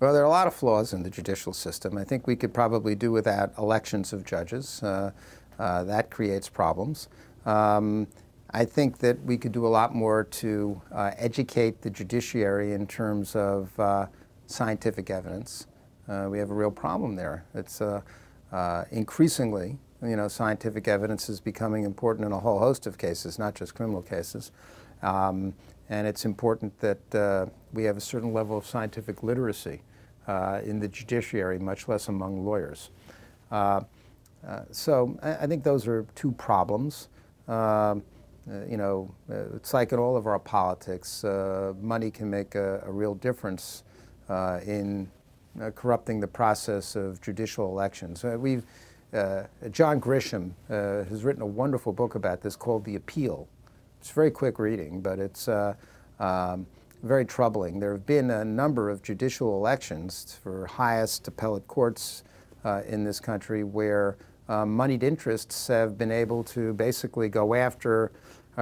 Well, there are a lot of flaws in the judicial system. I think we could probably do without elections of judges. That creates problems. I think that we could do a lot more to educate the judiciary in terms of scientific evidence. We have a real problem there. It's increasingly, scientific evidence is becoming important in a whole host of cases, not just criminal cases. And it's important that we have a certain level of scientific literacy in the judiciary, much less among lawyers. So I think those are two problems. It's like in all of our politics, money can make a real difference in corrupting the process of judicial elections. John Grisham has written a wonderful book about this called The Appeal. It's very quick reading, but it's very troubling. There have been a number of judicial elections for highest appellate courts in this country where moneyed interests have been able to basically go after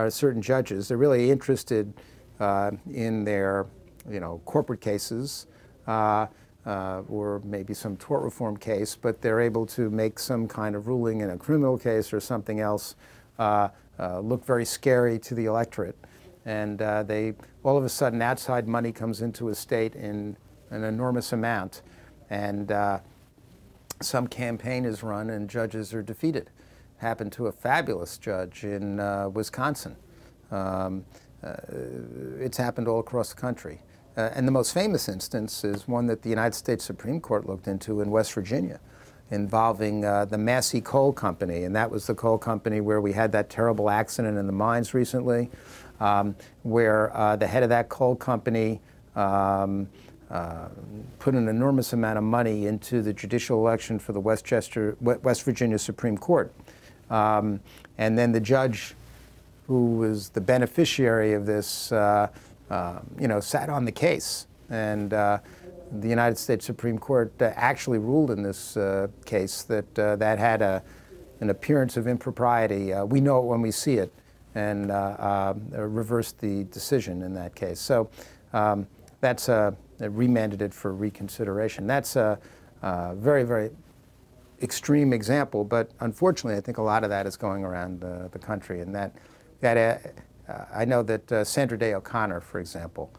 certain judges. They're really interested in their, corporate cases or maybe some tort reform case, but they're able to make some kind of ruling in a criminal case or something else look very scary to the electorate. And all of a sudden, outside money comes into a state in an enormous amount, and some campaign is run and judges are defeated. Happened to a fabulous judge in Wisconsin. It's happened all across the country. And the most famous instance is one that the United States Supreme Court looked into in West Virginia, involving the Massey Coal Company. And that was the coal company where we had that terrible accident in the mines recently, where the head of that coal company put an enormous amount of money into the judicial election for the West Virginia Supreme Court. And then the judge who was the beneficiary of this, sat on the case. And the United States Supreme Court actually ruled in this case that that had an appearance of impropriety. We know it when we see it, and reversed the decision in that case. So that's remanded it for reconsideration. That's a very, very extreme example, but unfortunately, I think a lot of that is going around the country. And I know that Sandra Day O'Connor, for example,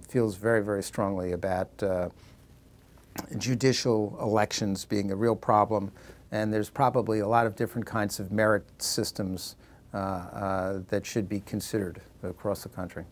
feels very, very strongly about judicial elections being a real problem, and there's probably a lot of different kinds of merit systems that should be considered across the country.